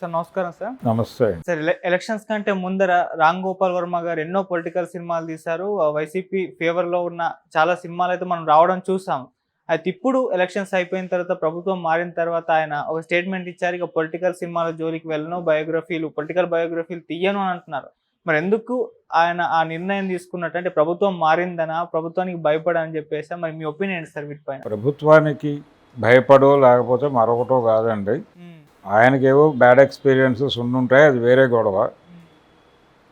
Sir నమస్కారం sir. నమస్తే. Sir elections కంటే ముందర రామ్ గోపాల్ వర్మ గారు ఎన్నో పొలిటికల్ సినిమాలు తీశారు. వైసీపీ ఫేవర్‌లో ఉన్న చాలా సినిమాలైతే మనం రావడం చూసాం. అయితే ఇప్పుడు ఎలక్షన్స్ అయిపోయిన తర్వాత ప్రభుత్వం మారిన తర్వాత ఆయన ఒక స్టేట్మెంట్ ఇచ్చారు. ఇక పొలిటికల్ సినిమాల జోలికి వెళ్ళను, పొలిటికల్ బయోగ్రఫీలు తీయను అని అంటున్నారు. మరి ఎందుకు ఆయన ఆ నిర్ణయం తీసుకున్నట్టు? అంటే ప్రభుత్వం మారిందనా? ప్రభుత్వానికి భయపడా అని చెప్పేసా? మరి మీ ఒపీనియన్ ఏంటి సార్ వీటిపైన? ప్రభుత్వానికి భయపడో లేకపోతే మరొకటో కాదండి. ఆయనకేవో బ్యాడ్ ఎక్స్పీరియన్సెస్ ఉండుంటాయి, అది వేరే గొడవ.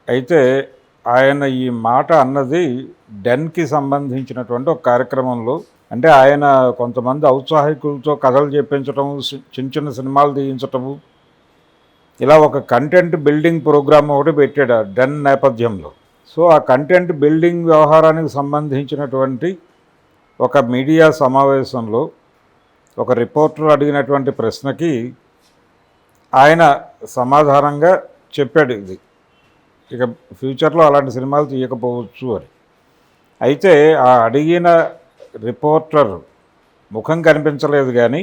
అయితే ఆయన ఈ మాట అన్నది డెన్కి సంబంధించినటువంటి ఒక కార్యక్రమంలో, అంటే ఆయన కొంతమంది ఔత్సాహికులతో కథలు చెప్పించటము, చిన్న చిన్న సినిమాలు తీయించటము, ఇలా ఒక కంటెంట్ బిల్డింగ్ ప్రోగ్రామ్ ఒకటి పెట్టాడు డెన్ నేపథ్యంలో. సో ఆ కంటెంట్ బిల్డింగ్ వ్యవహారానికి సంబంధించినటువంటి ఒక మీడియా సమావేశంలో ఒక రిపోర్టర్ అడిగినటువంటి ప్రశ్నకి ఆయన సమాధానంగా చెప్పాడు, ఇది ఇక ఫ్యూచర్లో అలాంటి సినిమాలు తీయకపోవచ్చు అని. అయితే ఆ అడిగిన రిపోర్టర్ ముఖం కనిపించలేదు, కానీ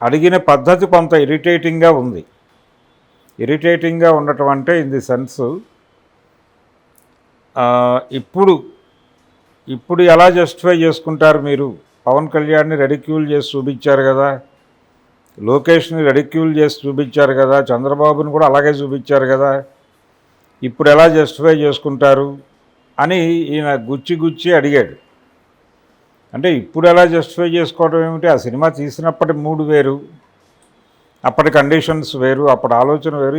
అడిగిన పద్ధతి కొంత ఇరిటేటింగ్గా ఉంది. ఇరిటేటింగ్గా ఉండటం అంటే ఇన్ ది సెన్స్, ఇప్పుడు ఎలా జస్టిఫై చేసుకుంటారు మీరు? పవన్ కళ్యాణ్ని రెడిక్యూల్ చేసి చూపించారు కదా, లోకేష్ని రెడిక్యూల్ చేసి చూపించారు కదా, చంద్రబాబుని కూడా అలాగే చూపించారు కదా, ఇప్పుడు ఎలా జస్టిఫై చేసుకుంటారు అని ఈయన గుచ్చి అడిగాడు. అంటే ఇప్పుడు ఎలా జస్టిఫై చేసుకోవడం ఏమిటి? ఆ సినిమా తీసినప్పటి మూడు వేరు, అప్పటి కండిషన్స్ వేరు, అప్పటి ఆలోచన వేరు.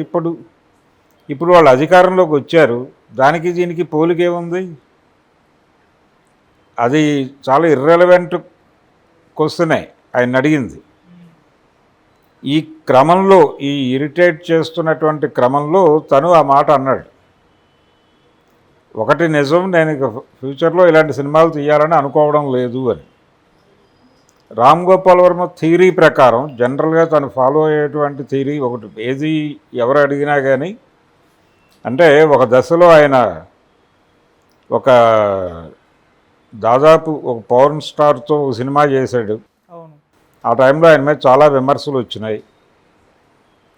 ఇప్పుడు వాళ్ళు అధికారంలోకి వచ్చారు, దానికి దీనికి పోలికేముంది? అది చాలా ఇర్రెలవెంట్ క్వశ్చనే ఆయన అడిగింది. ఈ క్రమంలో, ఈ ఇరిటేట్ చేస్తున్నటువంటి క్రమంలో తను ఆ మాట అన్నాడు. ఒకటి నిజం, నేను ఇక ఫ్యూచర్లో ఇలాంటి సినిమాలు తీయాలని అనుకోవడం లేదు అని. రామ్ గోపాల్ వర్మ థియరీ ప్రకారం, జనరల్గా తను ఫాలో అయ్యేటువంటి థియరీ ఒకటి, ఏది ఎవరు అడిగినా కానీ, అంటే ఒక దశలో ఆయన ఒక దాదాపు ఒక పవర్ స్టార్తో సినిమా చేశాడు. ఆ టైంలో ఆయన మీద చాలా విమర్శలు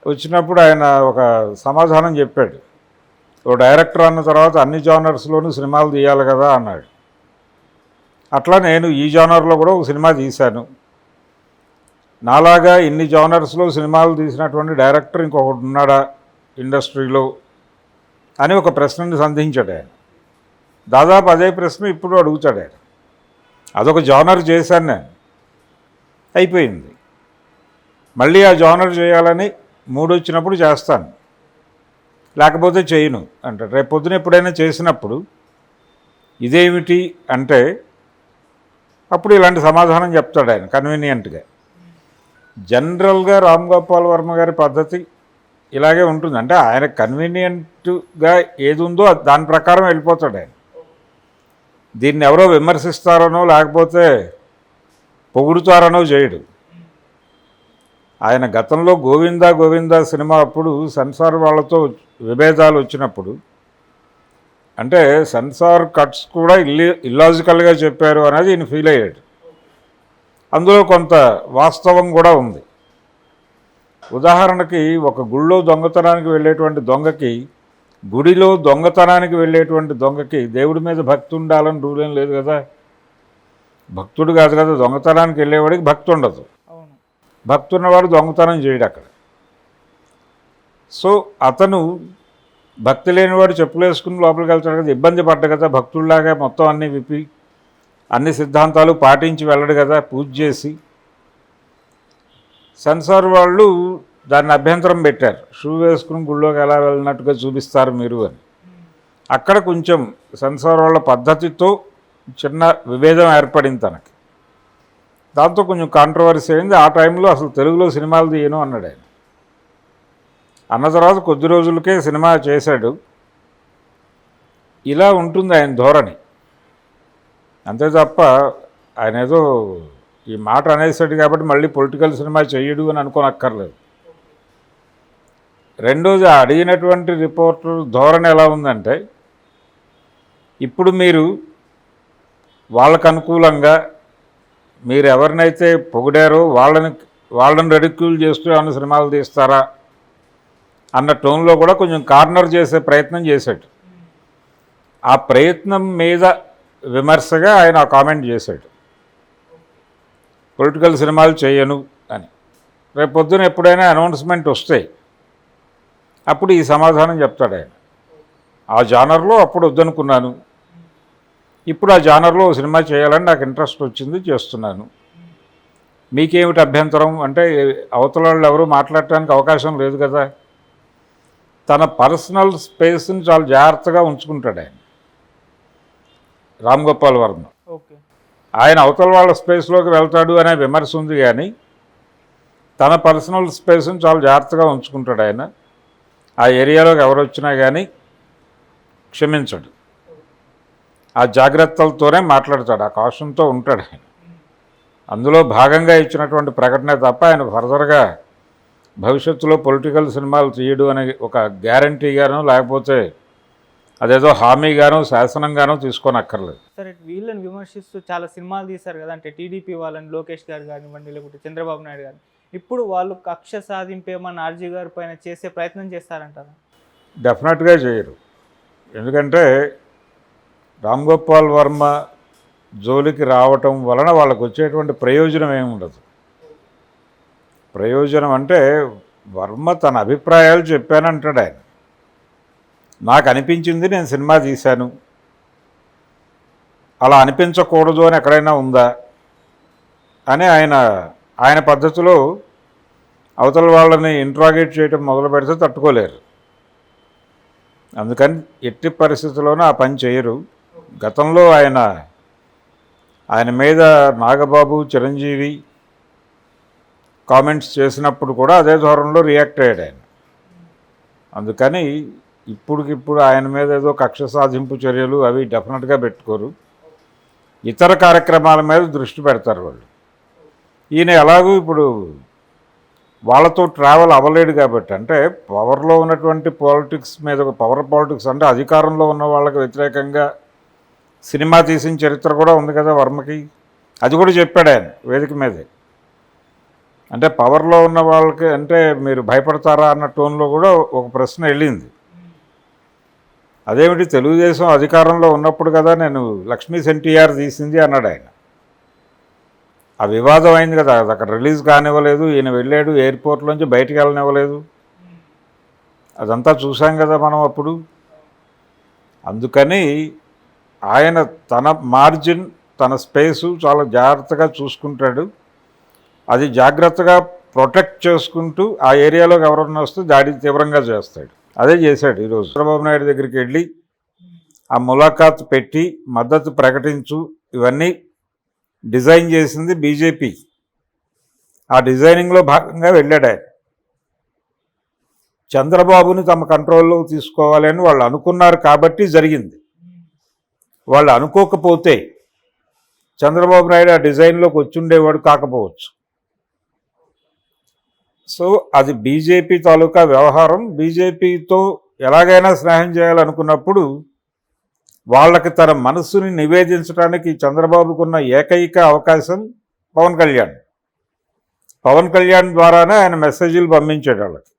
వచ్చినప్పుడు ఆయన ఒక సమాధానం చెప్పాడు. ఓ డైరెక్టర్ అన్న తర్వాత అన్ని జానర్స్లోనూ సినిమాలు తీయాలి కదా అన్నాడు. అట్లా నేను ఈ జానర్లో కూడా ఒక సినిమా తీశాను. నాలాగా ఇన్ని జానర్స్లో సినిమాలు తీసినటువంటి డైరెక్టర్ ఇంకొకటి ఉన్నాడా ఇండస్ట్రీలో అని ఒక ప్రశ్నని సంధించాడు ఆయన. దాదాపు అదే ప్రశ్న ఇప్పుడు అడుగుతాడు ఆయన. అదొక జానర్ చేశాను నేను, అయిపోయింది. మళ్ళీ ఆ జానర్ చేయాలని మూడు వచ్చినప్పుడు చేస్తాను, లేకపోతే చేయను అంటాడు. రేపు పొద్దున ఎప్పుడైనా చేసినప్పుడు ఇదేమిటి అంటే అప్పుడు ఇలాంటి సమాధానం చెప్తాడు ఆయన కన్వీనియంట్గా. జనరల్గా రామ్ గోపాల్ వర్మ గారి పద్ధతి ఇలాగే ఉంటుంది. అంటే ఆయన కన్వీనియంట్గా ఏది ఉందో దాని ప్రకారం వెళ్ళిపోతాడు ఆయన. దీన్ని ఎవరో విమర్శిస్తారనో లేకపోతే పొగుడుతారనో చేయడు ఆయన. గతంలో గోవిందా సినిమా అప్పుడు సెన్సార్ వాళ్ళతో విభేదాలు వచ్చినప్పుడు, అంటే సెన్సార్ కట్స్ కూడా ఇల్లాజికల్గా చెప్పారు అనేది ఈయన ఫీల్ అయ్యాడు. అందులో కొంత వాస్తవం కూడా ఉంది. ఉదాహరణకి ఒక గుళ్ళో దొంగతనానికి వెళ్ళేటువంటి దొంగకి, గుడిలో దొంగతనానికి వెళ్ళేటువంటి దొంగకి దేవుడి మీద భక్తి ఉండాలని రూల్ ఏం లేదు కదా. భక్తుడు కాదు కదా, దొంగతనానికి వెళ్ళేవాడికి భక్తి ఉండదు. భక్తి ఉన్నవాడు దొంగతనం చేయడు అక్కడ. సో అతను భక్తి లేనివాడు చెప్పులు వేసుకుని లోపలికి వెళ్తాడు కదా, ఇబ్బంది పడ్డ కదా, భక్తుల్లాగా మొత్తం అన్నీ విప్పి అన్ని సిద్ధాంతాలు పాటించి వెళ్ళడు కదా పూజ చేసి. సెన్సార్ వాళ్ళు దాన్ని అభ్యంతరం పెట్టారు, షూ వేసుకుని గుళ్ళోకి ఎలా వెళ్ళినట్టుగా చూపిస్తారు మీరు అని. అక్కడ కొంచెం సెన్సార్ వాళ్ళ పద్ధతితో చిన్న విభేదం ఏర్పడింది తనకి. దాంతో కొంచెం కాంట్రవర్సీ అయింది. ఆ టైంలో అసలు తెలుగులో సినిమాలు తీయను అన్నాడు ఆయన. అన్న తర్వాత కొద్ది రోజులకే సినిమా చేశాడు. ఇలా ఉంటుంది ఆయన ధోరణి. అంతే తప్ప ఆయన ఏదో ఈ మాట అనేసాడు కాబట్టి మళ్ళీ పొలిటికల్ సినిమా చేయడు అని అనుకోనక్కర్లేదు. రెండోది, అడిగినటువంటి రిపోర్టర్ ధోరణి ఎలా ఉందంటే, ఇప్పుడు మీరు వాళ్ళకు అనుకూలంగా మీరు ఎవరినైతే పొగిడారో వాళ్ళని రెడిక్యూల్ చేస్తూ ఏమైనా సినిమాలు తీస్తారా అన్న టోన్లో కూడా కొంచెం కార్నర్ చేసే ప్రయత్నం చేశాడు. ఆ ప్రయత్నం మీద విమర్శగా ఆయన ఆ కామెంట్ చేశాడు, పొలిటికల్ సినిమాలు చేయను అని. రేపు పొద్దున ఎప్పుడైనా అనౌన్స్మెంట్ వస్తాయి, అప్పుడు ఈ సమాధానం చెప్తాడు ఆయన. ఆ జానర్లో అప్పుడు వద్దనుకున్నాను, ఇప్పుడు ఆ జానర్లో సినిమా చేయాలని నాకు ఇంట్రెస్ట్ వచ్చింది, చేస్తున్నాను. మీకేమిటి అభ్యంతరం అంటే అవతల వాళ్ళు ఎవరు మాట్లాడటానికి అవకాశం లేదు కదా. తన పర్సనల్ స్పేస్ని చాలా జాగ్రత్తగా ఉంచుకుంటాడు ఆయన, రామ్ గోపాల్ వర్మ. ఓకే. ఆయన అవతల వాళ్ళ స్పేస్లోకి వెళ్తాడు అనే విమర్శ ఉంది, కానీ తన పర్సనల్ స్పేస్ని చాలా జాగ్రత్తగా ఉంచుకుంటాడు ఆయన. ఆ ఏరియాలోకి ఎవరు వచ్చినా కానీ క్షమించడు, ఆ జాగ్రత్తలతోనే మాట్లాడతాడు, ఆ కాషన్తో ఉంటాడు ఆయన. అందులో భాగంగా ఇచ్చినటువంటి ప్రకటనే తప్ప ఆయన ఫర్దర్గా భవిష్యత్తులో పొలిటికల్ సినిమాలు తీయడు అనే ఒక గ్యారంటీగానో లేకపోతే అదేదో హామీగానో శాసనంగానో తీసుకోనక్కర్లేదు. సరే, వీళ్ళని విమర్శిస్తూ చాలా సినిమాలు తీశారు కదా, అంటే టీడీపీ వాళ్ళని, లోకేష్ గారు కానివ్వండి లేకపోతే చంద్రబాబు నాయుడు గారు, ఇప్పుడు వాళ్ళు కక్ష సాధింపేమని ఆర్జీ గారి పైన చేసే ప్రయత్నం చేస్తారంటారా? డెఫినెట్గా చేయరు. ఎందుకంటే రామ్ గోపాల్ వర్మ జోలికి రావటం వలన వాళ్ళకు వచ్చేటువంటి ప్రయోజనం ఏమి ఉండదు. ప్రయోజనం అంటే వర్మ తన అభిప్రాయాలు చెప్పానంటాడు ఆయన. నాకు అనిపించింది, నేను సినిమా తీశాను, అలా అనిపించకూడదు అని ఎక్కడైనా ఉందా అని ఆయన పద్ధతిలో అవతల వాళ్ళని ఇంట్రాగేట్ చేయడం మొదలు పెడితే తట్టుకోలేరు. అందుకని ఎట్టి పరిస్థితుల్లోనూ ఆ పని చేయరు. గతంలో ఆయన మీద నాగబాబు, చిరంజీవి కామెంట్స్ చేసినప్పుడు కూడా అదే ధోరణిలో రియాక్ట్ అయ్యాడు ఆయన. అందుకని ఇప్పుడికిప్పుడు ఆయన మీద ఏదో కక్ష సాధింపు చర్యలు అవి డెఫినెట్గా పెట్టుకోరు. ఇతర కార్యక్రమాల మీద దృష్టి పెడతారు వాళ్ళు. ఈయన ఎలాగూ ఇప్పుడు వాళ్ళతో ట్రావెల్ అవ్వలేడు కాబట్టి, అంటే పవర్లో ఉన్నటువంటి పాలిటిక్స్ మీద, పవర్ పాలిటిక్స్ అంటే అధికారంలో ఉన్న వాళ్ళకి వ్యతిరేకంగా సినిమా తీసిన చరిత్ర కూడా ఉంది కదా వర్మకి. అది కూడా చెప్పాడు ఆయన వేదిక మీదే. అంటే పవర్లో ఉన్న వాళ్ళకి అంటే మీరు భయపడతారా అన్న టోన్లో కూడా ఒక ప్రశ్న వెళ్ళింది. అదేమిటి, తెలుగుదేశం అధికారంలో ఉన్నప్పుడు కదా నేను లక్ష్మీ ఎన్టీఆర్ తీసింది అన్నాడు ఆయన. ఆ వివాదం అయింది కదా, అది అక్కడ రిలీజ్ కానివ్వలేదు, ఈయన వెళ్ళాడు ఎయిర్పోర్ట్లోంచి బయటికి వెళ్ళనివ్వలేదు, అదంతా చూసాం కదా మనం అప్పుడు. అందుకని ఆయన తన మార్జిన్, తన స్పేసు చాలా జాగ్రత్తగా చూసుకుంటాడు. అది జాగ్రత్తగా ప్రొటెక్ట్ చేసుకుంటూ ఆ ఏరియాలోకి ఎవరన్నా వస్తే దాడి తీవ్రంగా చేస్తాడు. అదే చేశాడు ఈరోజు. చంద్రబాబు నాయుడు దగ్గరికి వెళ్ళి ఆ ములాఖాత్ పెట్టి మద్దతు ప్రకటించు, ఇవన్నీ డిజైన్ చేసింది బీజేపీ. ఆ డిజైనింగ్లో భాగంగా వెళ్ళాడు ఆయన. చంద్రబాబుని తమ కంట్రోల్లో తీసుకోవాలని వాళ్ళు అనుకున్నారు కాబట్టి జరిగింది. వాళ్ళు అనుకోకపోతే చంద్రబాబు నాయుడు ఆ డిజైన్లోకి వచ్చుండేవాడు కాకపోవచ్చు. సో అది బీజేపీ తాలూకా వ్యవహారం. బీజేపీతో ఎలాగైనా స్నేహం చేయాలనుకున్నప్పుడు వాళ్ళకి తన మనస్సుని నివేదించడానికి చంద్రబాబుకున్న ఏకైక అవకాశం పవన్ కళ్యాణ్. పవన్ కళ్యాణ్ ద్వారానే ఆయన మెసేజ్లు పంపించాడు వాళ్ళకి.